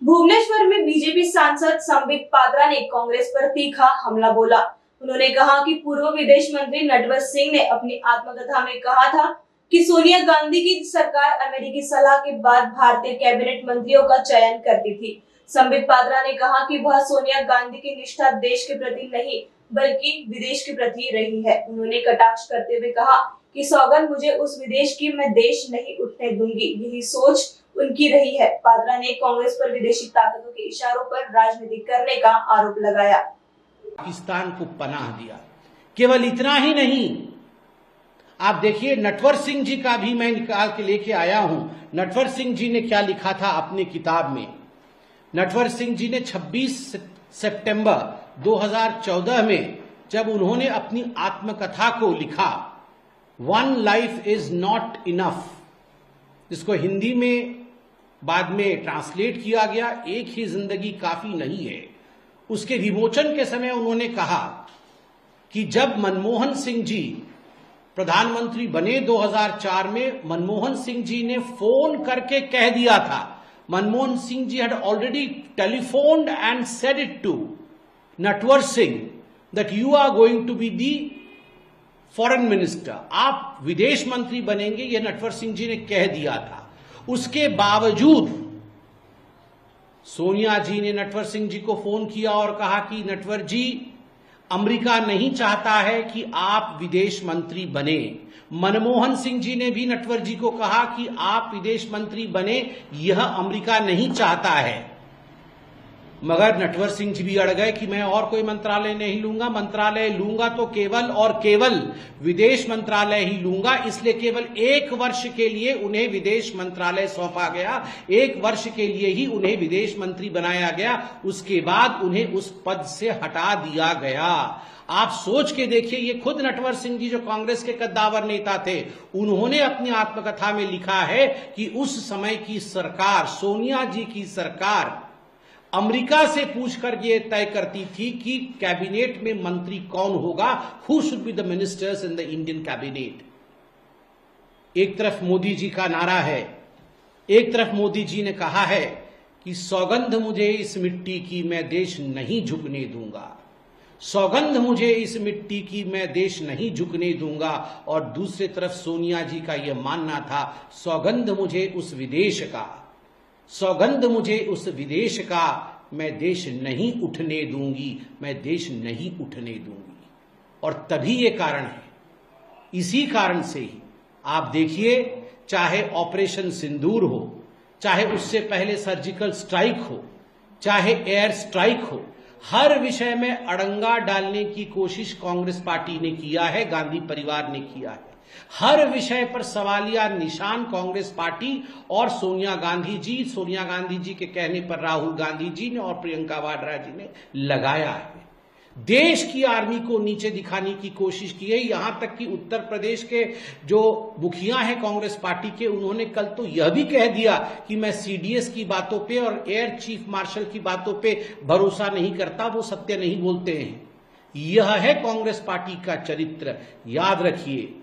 भुवनेश्वर में बीजेपी सांसद संबित पात्रा ने कांग्रेस पर तीखा हमला बोला। उन्होंने कहा कि पूर्व विदेश मंत्री नटवर सिंह ने अपनी आत्मकथा में कहा था कि सोनिया गांधी की सरकार अमेरिकी सलाह के बाद भारतीय कैबिनेट मंत्रियों का चयन करती थी। संबित पात्रा ने कहा कि वह सोनिया गांधी की निष्ठा देश के प्रति नहीं बल्कि विदेश के प्रति रही है। उन्होंने कटाक्ष करते हुए कहा कि सौगंध मुझे उस विदेश की, मैं देश नहीं उठने दूंगी। यही सोच उनकी रही है। पात्रा ने कांग्रेस पर विदेशी ताकतों के इशारों पर राजनीति करने का आरोप लगाया। पाकिस्तान को पनाह दिया। केवल इतना ही नहीं, आप देखिए नटवर सिंह जी का भी मैं निकाल के लेके आया हूं। नटवर सिंह जी ने क्या लिखा था अपनी किताब में। नटवर सिंह जी ने 26 सितंबर 2014 में जब उन्होंने अपनी आत्मकथा को लिखा, one life is not enough, जिसको हिंदी में बाद में ट्रांसलेट किया गया, एक ही जिंदगी काफी नहीं है। उसके विमोचन के समय उन्होंने कहा कि जब मनमोहन सिंह जी प्रधानमंत्री बने 2004 में, मनमोहन सिंह जी ने फोन करके कह दिया था, Manmohan Singh ji had already telephoned and said it to Natwar Singh that you are going to be the foreign minister, आप विदेश मंत्री बनेंगे, यह नटवर सिंह जी ने कह दिया था। उसके बावजूद सोनिया जी ने नटवर सिंह जी को फोन किया और कहा कि नटवर जी, अमेरिका नहीं चाहता है कि आप विदेश मंत्री बने। मनमोहन सिंह जी ने भी नटवर जी को कहा कि आप विदेश मंत्री बने, यह अमेरिका नहीं चाहता है। मगर नटवर सिंह जी भी अड़ गए कि मैं और कोई मंत्रालय नहीं लूंगा, मंत्रालय लूंगा तो केवल और केवल विदेश मंत्रालय ही लूंगा। इसलिए केवल 1 वर्ष के लिए उन्हें विदेश मंत्रालय सौंपा गया, 1 वर्ष के लिए ही उन्हें विदेश मंत्री बनाया गया। उसके बाद उन्हें उस पद से हटा दिया गया। आप सोच के देखिए, ये खुद नटवर सिंह जी जो कांग्रेस के कद्दावर नेता थे, उन्होंने अपनी आत्मकथा में लिखा है कि उस समय की सरकार, सोनिया जी की सरकार, अमेरिका से पूछकर यह तय करती थी कि कैबिनेट में मंत्री कौन होगा, who should be the ministers in the Indian cabinet. एक तरफ मोदी जी का नारा है, एक तरफ मोदी जी ने कहा है कि सौगंध मुझे इस मिट्टी की, मैं देश नहीं झुकने दूंगा, सौगंध मुझे इस मिट्टी की, मैं देश नहीं झुकने दूंगा। और दूसरी तरफ सोनिया जी का यह मानना था, सौगंध मुझे उस विदेश का, सौगंध मुझे उस विदेश का, मैं देश नहीं उठने दूंगी, मैं देश नहीं उठने दूंगी। और तभी ये कारण है, इसी कारण से ही आप देखिए, चाहे ऑपरेशन सिंदूर हो, चाहे उससे पहले सर्जिकल स्ट्राइक हो, चाहे एयर स्ट्राइक हो, हर विषय में अड़ंगा डालने की कोशिश कांग्रेस पार्टी ने किया है, गांधी परिवार ने किया है। हर विषय पर सवालिया निशान कांग्रेस पार्टी और सोनिया गांधी जी के कहने पर राहुल गांधी जी ने और प्रियंका वाड्रा जी ने लगाया है। देश की आर्मी को नीचे दिखाने की कोशिश की है। यहां तक कि उत्तर प्रदेश के जो मुखिया हैं कांग्रेस पार्टी के, उन्होंने कल तो यह भी कह दिया कि मैं सीडीएस की बातों पे और एयर चीफ मार्शल की बातों पे भरोसा नहीं करता, वो सत्य नहीं बोलते हैं। यह है कांग्रेस पार्टी का चरित्र। याद रखिए,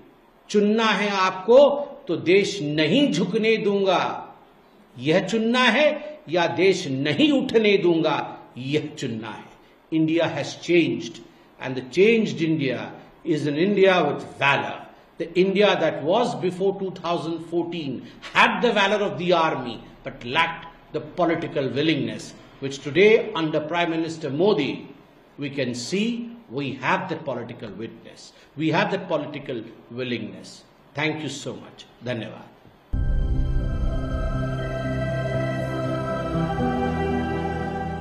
चुनना है आपको तो देश नहीं झुकने दूंगा, यह चुनना है, या देश नहीं उठने दूंगा, यह चुनना है। India has changed, and the changed India is an India with valor. The India that was before 2014 had the valor of the army but lacked the political willingness, which today under Prime Minister Modi we can see we have that political witness, we have that political willingness. Thank you so much. Dhanyavad.